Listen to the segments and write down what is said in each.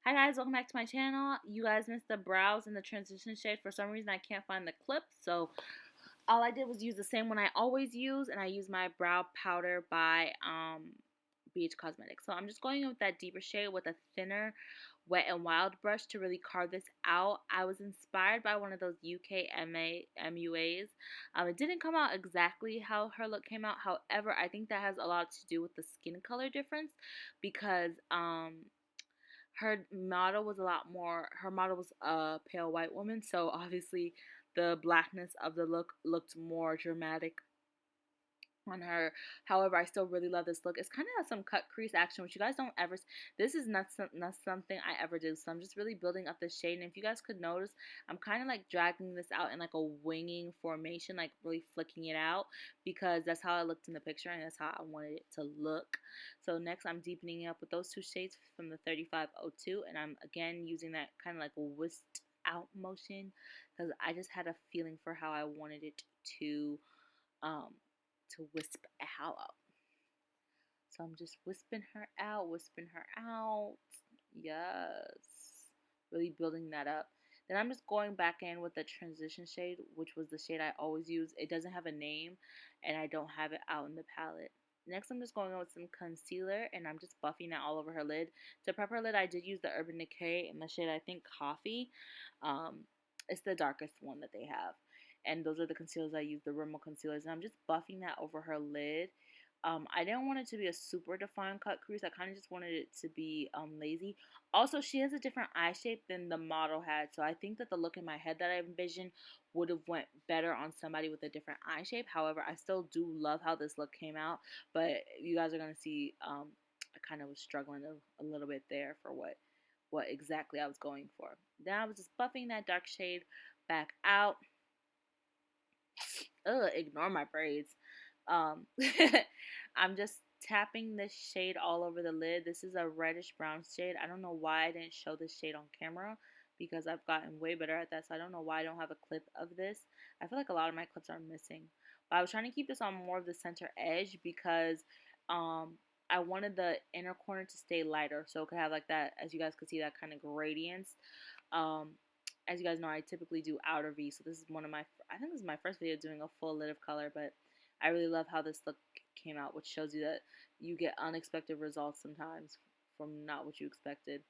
Hi guys, welcome back to my channel. You guys missed the brows and the transition shade. For some reason I can't find the clip, so all I did was use the same one I always use, and I used my brow powder by BH Cosmetics. So I'm just going in with that deeper shade with a thinner Wet n Wild brush to really carve this out. I was inspired by one of those UK MUAs. It didn't come out exactly how her look came out. However, I think that has a lot to do with the skin color difference because her model was her model was a pale white woman, so obviously the blackness of the look looked more dramatic on her. However, I still really love this look. It's kind of has some cut crease action, which you guys don't ever. This is not something I ever do. So I'm just really building up the shade. And if you guys could notice, I'm kind of like dragging this out in like a winging formation, like really flicking it out because that's how it looked in the picture and that's how I wanted it to look. So next, I'm deepening it up with those two shades from the 3502, and I'm again using that kind of like a whisked out motion because I just had a feeling for how I wanted it um wisp out. So I'm just wisping her out, wisping her out. Yes. Really building that up. Then I'm just going back in with the transition shade, which was the shade I always use. It doesn't have a name, and I don't have it out in the palette. Next, I'm just going in with some concealer, and I'm just buffing that all over her lid. To prep her lid, I did use the Urban Decay in the shade, I think, Coffee. It's the darkest one that they have. And those are the concealers I use, the Rimmel Concealers. And I'm just buffing that over her lid. I didn't want it to be a super defined cut crease. I kind of just wanted it to be lazy. Also, she has a different eye shape than the model had. So I think that the look in my head that I envisioned would have went better on somebody with a different eye shape. However, I still do love how this look came out. But you guys are going to see I kind of was struggling a little bit there for what exactly I was going for. Then I was just buffing that dark shade back out. Ugh, ignore my braids. I'm just tapping this shade all over the lid. This is a reddish brown shade. I don't know why I didn't show this shade on camera because I've gotten way better at that. So I don't know why I don't have a clip of this. I feel like a lot of my clips are missing. But I was trying to keep this on more of the center edge because I wanted the inner corner to stay lighter. So it could have like that, as you guys could see, that kind of gradients. Um, as you guys know, I typically do outer V, so this is I think this is my first video doing a full lid of color, but I really love how this look came out, which shows you that you get unexpected results sometimes from not what you expected.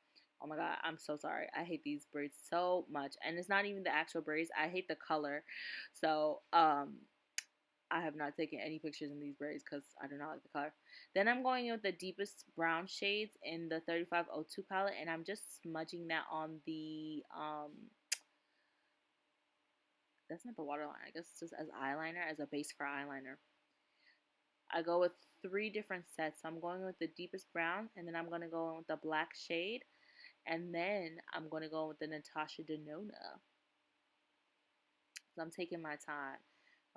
Oh my god, I'm so sorry. I hate these braids so much, and it's not even the actual braids. I hate the color, so I have not taken any pictures in these braids because I do not like the color. Then I'm going in with the deepest brown shades in the 3502 palette, and I'm just smudging that on the that's not the waterline. I guess it's just as eyeliner, as a base for eyeliner. I go with 3 different sets. So I'm going with the deepest brown, and then I'm going to go in with the black shade, and then I'm going to go with the Natasha Denona. So I'm taking my time.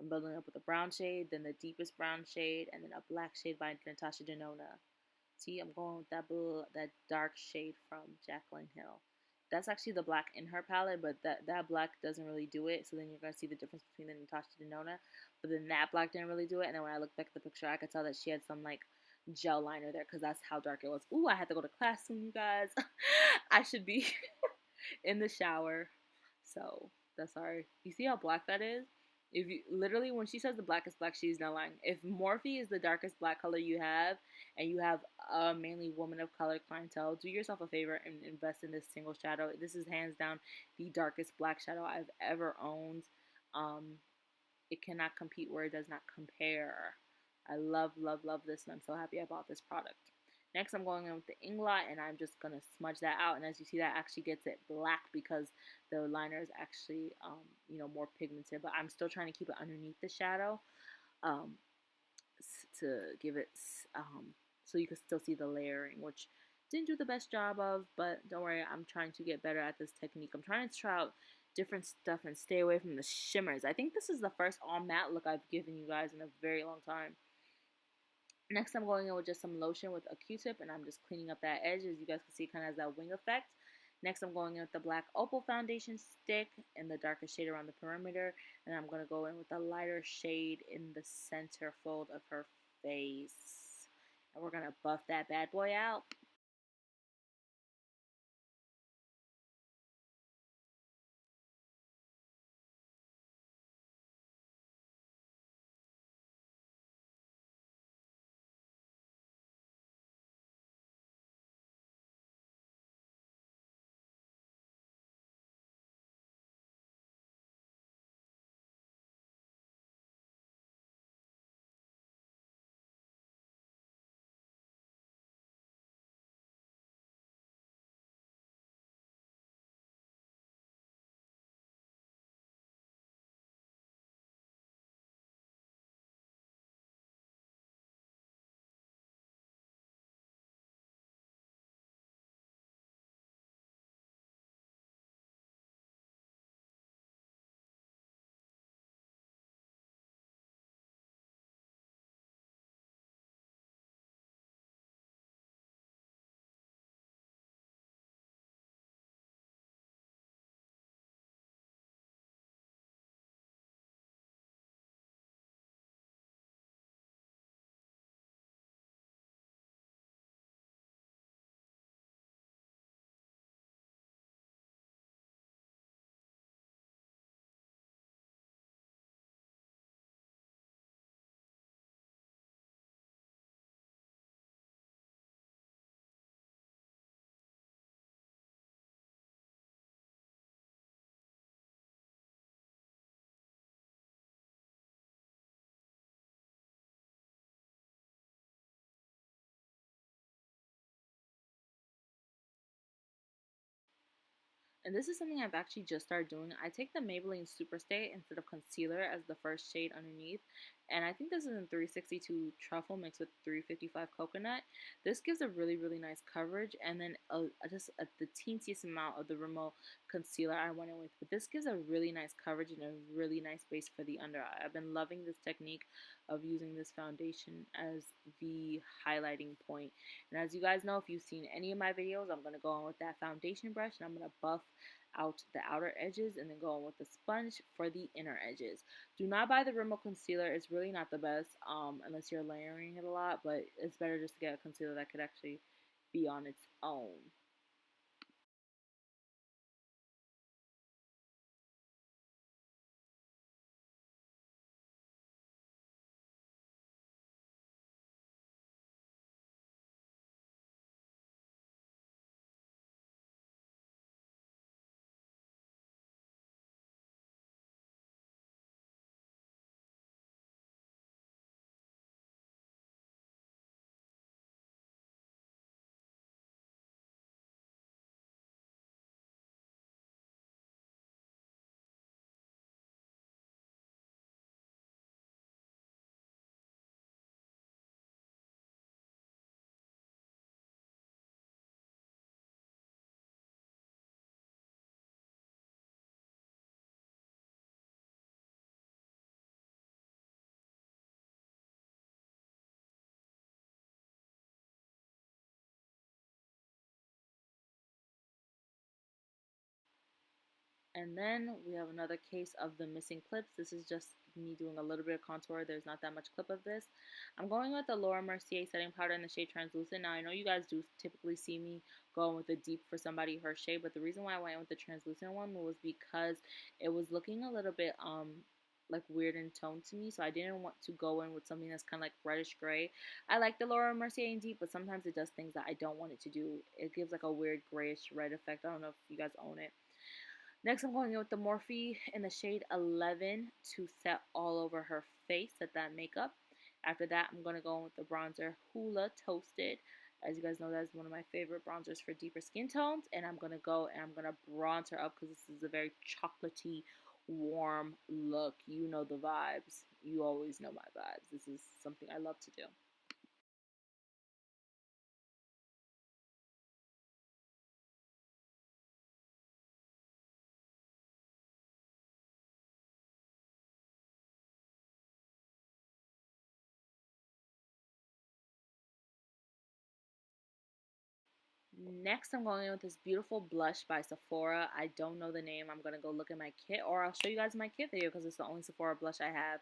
I'm building up with a brown shade, then the deepest brown shade, and then a black shade by Natasha Denona. See, I'm going with that dark shade from Jaclyn Hill. That's actually the black in her palette, but that black doesn't really do it. So then you're going to see the difference between the Natasha Denona. But then that black didn't really do it. And then when I looked back at the picture, I could tell that she had some like gel liner there because that's how dark it was. Ooh, I had to go to class soon, you guys. I should be in the shower. So that's sorry. You see how black that is? If you literally, when she says the blackest black, she's not lying. If Morphe is the darkest black color you have, and you have a mainly woman of color clientele, do yourself a favor and invest in this single shadow. This is hands down the darkest black shadow I've ever owned. It cannot compete where it does not compare. I love, love, love this, and I'm so happy I bought this product. Next, I'm going in with the Inglot, and I'm just going to smudge that out. And as you see, that actually gets it black because the liner is actually, more pigmented. But I'm still trying to keep it underneath the shadow to give it, so you can still see the layering, which didn't do the best job of. But don't worry, I'm trying to get better at this technique. I'm trying to try out different stuff and stay away from the shimmers. I think this is the first all matte look I've given you guys in a very long time. Next, I'm going in with just some lotion with a Q-tip, and I'm just cleaning up that edge. As you guys can see, it kind of has that wing effect. Next, I'm going in with the black opal foundation stick in the darkest shade around the perimeter, and I'm going to go in with a lighter shade in the center fold of her face. And we're going to buff that bad boy out. And this is something I've actually just started doing. I take the Maybelline Superstay instead of concealer as the first shade underneath. And I think this is in 362 Truffle mixed with 355 Coconut. This gives a really, really nice coverage. And then the teensiest amount of the Rimmel Concealer I went in with. But this gives a really nice coverage and a really nice base for the under eye. I've been loving this technique of using this foundation as the highlighting point. And as you guys know, if you've seen any of my videos, I'm going to go on with that foundation brush and I'm going to buff out the outer edges and then go on with the sponge for the inner edges. Do not buy the Rimmel Concealer. It's really not the best unless you're layering it a lot, but it's better just to get a concealer that could actually be on its own. And then we have another case of the missing clips. This is just me doing a little bit of contour. There's not that much clip of this. I'm going with the Laura Mercier setting powder in the shade Translucent. Now, I know you guys do typically see me going with the deep for somebody her shade, but the reason why I went with the translucent one was because it was looking a little bit like weird in tone to me, so I didn't want to go in with something that's kind of like reddish gray. I like the Laura Mercier in deep, but sometimes it does things that I don't want it to do. It gives like a weird grayish red effect. I don't know if you guys own it. Next, I'm going in with the Morphe in the shade 11 to set all over her face, set that makeup. After that, I'm going to go in with the bronzer Hoola Toasted. As you guys know, that's one of my favorite bronzers for deeper skin tones. And I'm going to go and I'm going to bronze her up because this is a very chocolatey, warm look. You know the vibes. You always know my vibes. This is something I love to do. Next, I'm going in with this beautiful blush by Sephora. I don't know the name. I'm going to go look at my kit, or I'll show you guys my kit video because it's the only Sephora blush I have.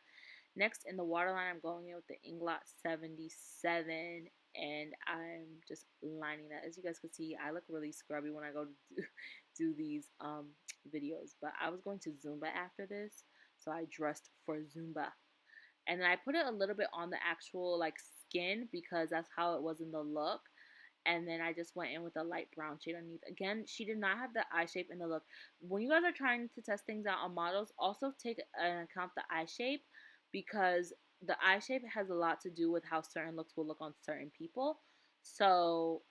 Next, in the waterline, I'm going in with the Inglot 77, and I'm just lining that. As you guys can see, I look really scrubby when I go to do these videos, but I was going to Zumba after this, so I dressed for Zumba. And then I put it a little bit on the actual like skin because that's how it was in the look, and then I just went in with a light brown shade underneath. Again, she did not have the eye shape in the look. When you guys are trying to test things out on models, also take into account the eye shape because the eye shape has a lot to do with how certain looks will look on certain people. So,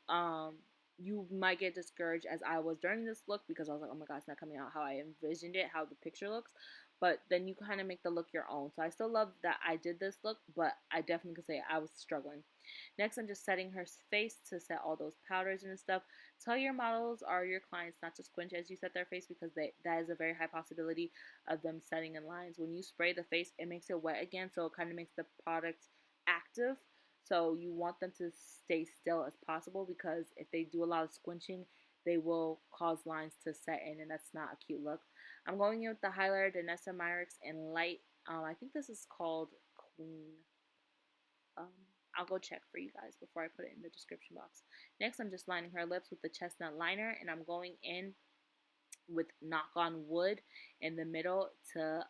you might get discouraged as I was during this look because I was like, oh my god, it's not coming out how I envisioned it, how the picture looks. But then you kind of make the look your own. So I still love that I did this look, but I definitely could say I was struggling. Next, I'm just setting her face to set all those powders and stuff. Tell your models or your clients not to squint as you set their face because that is a very high possibility of them setting in lines. When you spray the face, it makes it wet again, so it kind of makes the product active. So you want them to stay still as possible because if they do a lot of squinching, they will cause lines to set in, and that's not a cute look. I'm going in with the highlighter Denona Myricks in light. I think this is called Queen. Um, I'll go check for you guys before I put it in the description box. Next, I'm just lining her lips with the Chestnut liner, and I'm going in with Knock on Wood in the middle to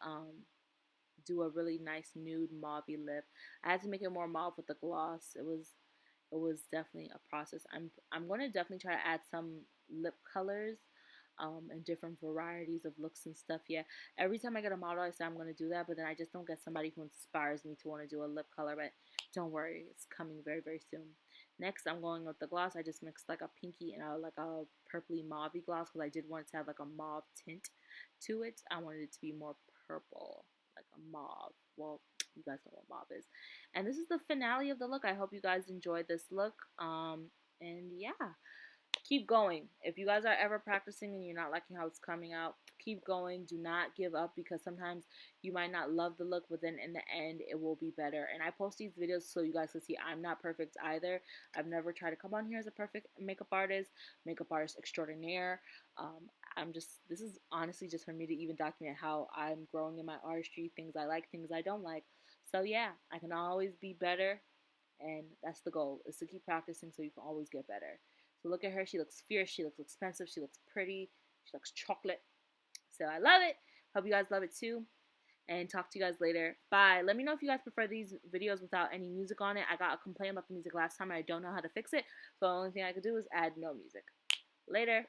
do a really nice nude mauve lip. I had to make it more mauve with the gloss. It was definitely a process. I'm going to definitely try to add some lip colors and different varieties of looks and stuff. Yeah, every time I get a model, I say I'm going to do that, but then I just don't get somebody who inspires me to want to do a lip color. But don't worry, it's coming very, very soon. Next, I'm going with the gloss. I just mixed like a pinky and like a purpley mauve gloss because I did want it to have like a mauve tint to it. I wanted it to be more purple, like a mauve. Well, you guys know what mauve is. And this is the finale of the look. I hope you guys enjoyed this look. And yeah, keep going. If you guys are ever practicing and you're not liking how it's coming out, keep going. Do not give up, because sometimes you might not love the look, but then in the end it will be better. And I post these videos so you guys can see I'm not perfect either. I've never tried to come on here as a perfect makeup artist extraordinaire. This is honestly just for me to even document how I'm growing in my artistry, things I like, things I don't like. So yeah, I can always be better, and that's the goal, is to keep practicing so you can always get better. So look at her. She looks fierce. She looks expensive. She looks pretty. She looks chocolate. So I love it. Hope you guys love it too. And talk to you guys later. Bye. Let me know if you guys prefer these videos without any music on it. I got a complaint about the music last time and I don't know how to fix it. So the only thing I could do is add no music. Later.